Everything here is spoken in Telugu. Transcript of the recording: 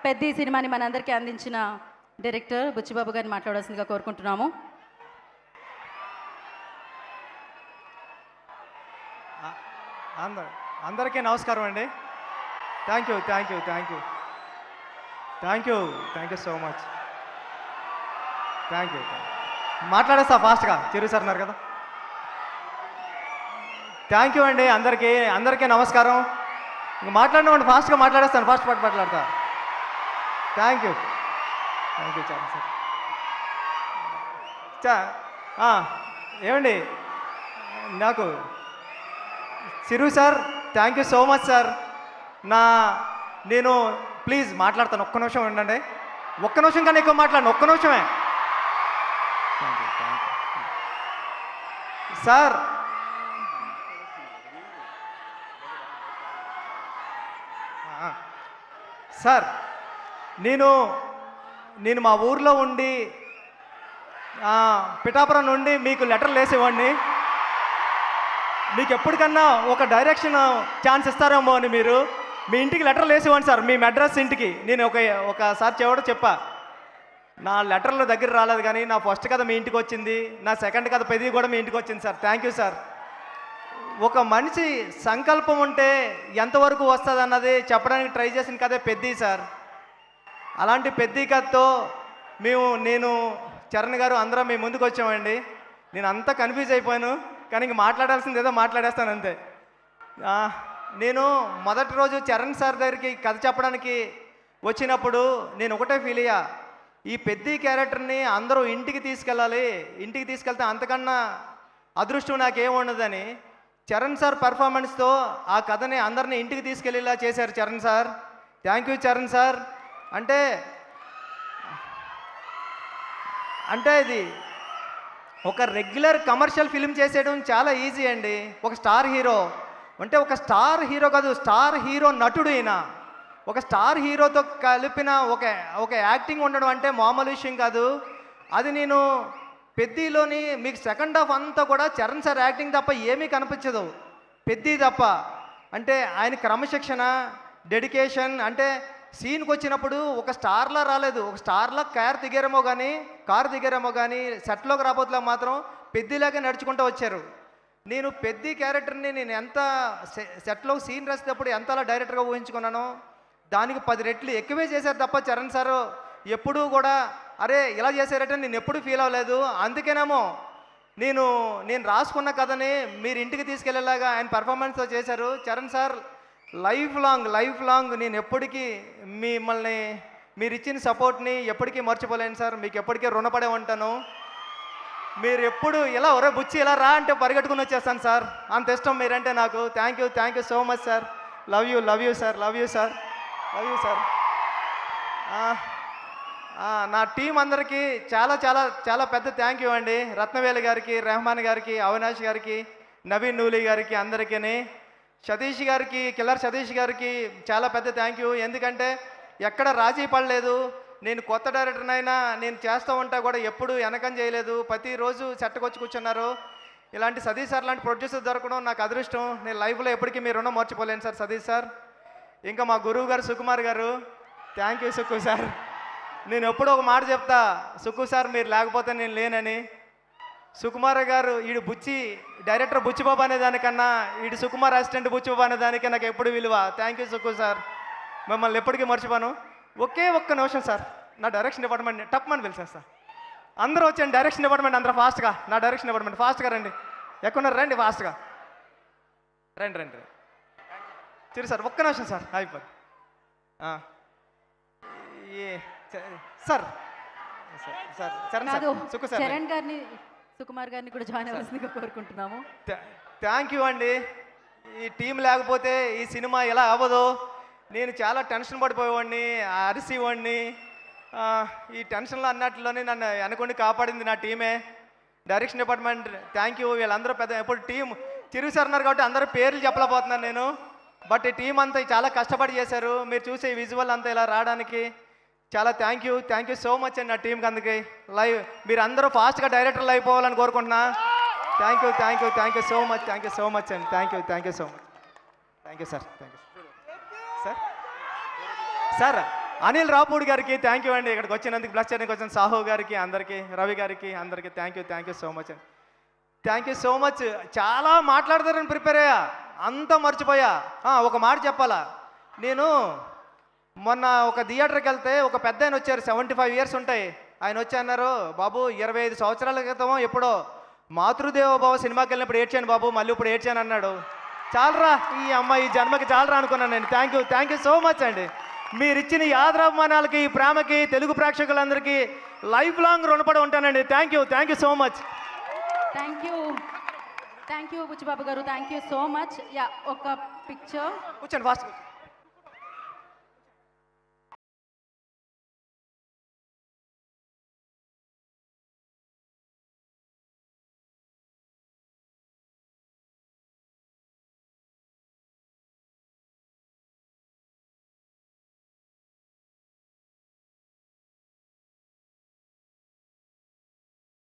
పెద్ద ఈ సినిమాని మనందరికీ అందించిన డైరెక్టర్ బుచ్చిబాబు గారిని మాట్లాడాల్సిందిగా కోరుకుంటున్నాము. అందరికీ నమస్కారం అండి. Thank you thank you thank you thank you thank you so much. Thank you మాట్లాడేస్తా ఫాస్ట్గా. చిరు సార్ అన్నారు కదా. థ్యాంక్ యూ అండి. అందరికీ నమస్కారం. ఇంక మాట్లాడినామండి, ఫాస్ట్గా మాట్లాడేస్తాను, ఫాస్ట్ మాట్లాడతా. థ్యాంక్ యూ చాలా సార్. ఏమండి, నాకు Chiru sir thank you so much sir. నేను ప్లీజ్ మాట్లాడతాను, ఒక్క నిమిషం ఉండండి. ఒక్క నిమిషం కన్నా ఎక్కువ మాట్లాడండి, ఒక్క నిమిషమే. Thank you sir. సార్ నేను మా ఊర్లో ఉండి పిఠాపురం నుండి మీకు లెటర్లు వేసేవాడిని. మీకు ఎప్పటికన్నా ఒక డైరెక్షన్ ఛాన్స్ ఇస్తారేమో అని మీరు మీ ఇంటికి లెటర్లు వేసేవాడిని సార్, మీ అడ్రస్ ఇంటికి. నేను ఒకసారి చెప్పా, నా లెటర్ల దగ్గర రాలేదు కానీ నా ఫస్ట్ కథ మీ ఇంటికి వచ్చింది, నా సెకండ్ కథ పెద్దది కూడా మీ ఇంటికి వచ్చింది సార్. Thank you sir. ఒక మనిషి సంకల్పం ఉంటే ఎంతవరకు వస్తుంది అన్నది చెప్పడానికి ట్రై చేసిన కథే పెద్ది సార్. అలాంటి పెద్ది కథతో నేను చరణ్ గారు అందరం మీ ముందుకు వచ్చామండి. నేను అంతా కన్ఫ్యూజ్ అయిపోయాను, కానీ ఇంక మాట్లాడాల్సింది ఏదో మాట్లాడేస్తాను అంతే. నేను మొదటి రోజు చరణ్ సార్ దగ్గరికి కథ చెప్పడానికి వచ్చినప్పుడు నేను ఒకటే ఫీల్ అయ్యా, ఈ పెద్ద క్యారెక్టర్ని అందరూ ఇంటికి తీసుకెళ్ళాలి, ఇంటికి తీసుకెళ్తే అంతకన్నా అదృష్టం నాకేముండదని. చరణ్ సార్ పర్ఫార్మెన్స్తో ఆ కథని అందరినీ ఇంటికి తీసుకెళ్ళేలా చేశారు Charan sir. Thank you Charan sir. అంటే ఇది ఒక రెగ్యులర్ కమర్షియల్ ఫిల్మ్ చేసేయడం చాలా ఈజీ అండి. ఒక స్టార్ హీరో అంటే ఒక స్టార్ హీరో కాదు, స్టార్ హీరో నటుడు అయినా ఒక స్టార్ హీరోతో కలిపిన ఒక యాక్టింగ్ ఉండడం అంటే మామూలు విషయం కాదు. అది నేను పెద్దిలోని మీకు సెకండ్ హాఫ్ అంతా కూడా చరణ్ సార్ యాక్టింగ్ తప్ప ఏమీ కనిపించదు, పెద్ది తప్ప. అంటే ఆయన క్రమశిక్షణ, డెడికేషన్. అంటే సీన్కి వచ్చినప్పుడు ఒక స్టార్లా రాలేదు, ఒక స్టార్లా కారు దిగారేమో కానీ సెట్లోకి రాబోతులా మాత్రం పెద్దిలాగే నడుచుకుంటూ వచ్చారు. నేను పెద్ది క్యారెక్టర్ని నేను ఎంత సెట్లో సీన్ రాసేటప్పుడు ఎంతలా డైరెక్టర్గా ఊహించుకున్నానో దానికి 10 రెట్లు ఎక్కువే చేశారు తప్ప చరణ్ సారు ఎప్పుడూ కూడా అరే ఇలా చేశారంటే నేను ఎప్పుడూ ఫీల్ అవ్వలేదు. అందుకేనేమో నేను రాసుకున్న కథని మీరు ఇంటికి తీసుకెళ్లేలాగా ఆయన పర్ఫార్మెన్స్తో చేశారు. చరణ్ సార్ లైఫ్ లాంగ్ నేను ఎప్పటికీ మిమ్మల్ని మీరు ఇచ్చిన సపోర్ట్ని ఎప్పటికీ మర్చిపోలేను సార్. మీకు ఎప్పటికీ రుణపడే ఉంటాను. మీరు ఎప్పుడు ఇలా ఒరే బుచ్చి ఇలా రా అంటే పరిగెట్టుకుని వచ్చేస్తాను సార్, అంత ఇష్టం మీరంటే నాకు. Thank you so much sir. Love you sir. నా టీం అందరికీ చాలా చాలా చాలా పెద్ద థ్యాంక్ యూ అండి. రత్నవేలు గారికి, రెహమాన్ గారికి, అవినాష్ గారికి, నవీన్ నూలి గారికి, అందరికీ. సతీష్ గారికి, కిల్లర్ సతీష్ గారికి చాలా పెద్ద థ్యాంక్ యూ. ఎందుకంటే ఎక్కడ రాజీ పడలేదు. నేను కొత్త డైరెక్టర్నైనా నేను చేస్తూ ఉంటా కూడా ఎప్పుడు వెనకం చేయలేదు, ప్రతిరోజు సెట్కొచ్చి కూర్చున్నారు. ఇలాంటి సతీష్ సార్ లాంటి ప్రొడ్యూసర్ దొరకడం నాకు అదృష్టం. నేను లైఫ్లో ఎప్పటికీ మీ రుణం మర్చిపోలేను సార్ సతీష్ సార్. ఇంకా మా గురువు గారు సుకుమార్ గారు, థ్యాంక్ యూ సుక్కు సార్. నేను ఎప్పుడో ఒక మాట చెప్తా, సుక్కు సార్ మీరు లేకపోతే నేను లేనని. సుకుమార్ గారు డైరెక్టర్ బుచ్చిబాబు అనే దానికన్నా సుకుమార్ అసిస్టెంట్ బుచ్చిబాబు అనే దానికి నాకు ఎప్పుడు విలువ. థ్యాంక్ యూ సుక్కు సార్, మిమ్మల్ని ఎప్పటికీ మర్చిపోను. ఒక్క నిమిషం సార్, నా డైరెక్షన్ డిపార్ట్మెంట్ టప్మని పిలిచేస్తా. అందరూ వచ్చాను డైరెక్షన్ డిపార్ట్మెంట్, అందరూ ఫాస్ట్గా. నా డైరెక్షన్ డిపార్ట్మెంట్ ఫాస్ట్గా రండి. ఎక్కడున్నారు రండి, ఫాస్ట్గా రండి. చిరు సార్ ఒక్క నిమిషం సార్, అయిపోద్ది. సార్ సుకుమార్ గారిని కూడా జాయిన్ అవ్వాల్సిందిగా కోరుకుంటున్నాము. థ్యాంక్ యూ అండి. ఈ టీం లేకపోతే ఈ సినిమా ఎలా అవ్వదు. నేను చాలా టెన్షన్ పడిపోయేవాడిని, అరిసేవాడిని. ఈ టెన్షన్లో అన్నట్లోనే నన్ను అనుకోండి కాపాడింది నా టీమే. Direction department thank you. వీళ్ళందరూ ఎప్పుడు టీం చిరు సార్ అన్నారు కాబట్టి అందరూ పేర్లు చెప్పలేకపోతున్నాను నేను. బట్ ఈ టీం అంతా చాలా కష్టపడి చేశారు. మీరు చూసే విజువల్ అంతా ఇలా రావడానికి చాలా థ్యాంక్ యూ సో మచ్ అండి నా టీంకి. అందుకే మీరు అందరూ ఫాస్ట్గా డైరెక్టర్లు అయిపోవాలని కోరుకుంటున్నా. థ్యాంక్ యూ సో మచ్ అండి. Thank you so much. Thank you sir. Sir Anil Ravipudi గారికి థ్యాంక్ యూ అండి, ఇక్కడికి వచ్చినందుకు బ్లస్ చేయడానికి వచ్చిన సాహు గారికి, అందరికీ రవి గారికి అందరికీ థ్యాంక్ యూ సో మచ్ అండి. Thank you so much. చాలా మాట్లాడతారని ప్రిపేర్ అయ్యా, అంతా మర్చిపోయా. ఒక మాట చెప్పాలా, నేను మొన్న ఒక థియేటర్కి వెళ్తే ఒక పెద్ద ఆయన వచ్చారు, 75 ఇయర్స్ ఉంటాయి. ఆయన వచ్చి అన్నారు, బాబు 25 సంవత్సరాల క్రితం ఎప్పుడో మాతృదేవ బాబు సినిమాకి వెళ్ళినప్పుడు ఏడ్చాను బాబు, మళ్ళీ ఇప్పుడు ఏడ్చాను అన్నాడు. చాలరా ఈ అమ్మాయి ఈ జన్మకి చాలరా అనుకున్నాను నేను. థ్యాంక్ యూ సో మచ్ అండి. మీరు ఇచ్చిన ఈ ఆదరాభిమానాలకి, ఈ ప్రేమకి తెలుగు ప్రేక్షకులందరికీ లైఫ్ లాంగ్ రుణపడి ఉంటానండి. Thank you so much. Thank you Buchi Babu గారు, thank you so much. Yeah, ఒక పిక్చర్ కూర్చోండి ఫాస్ట్.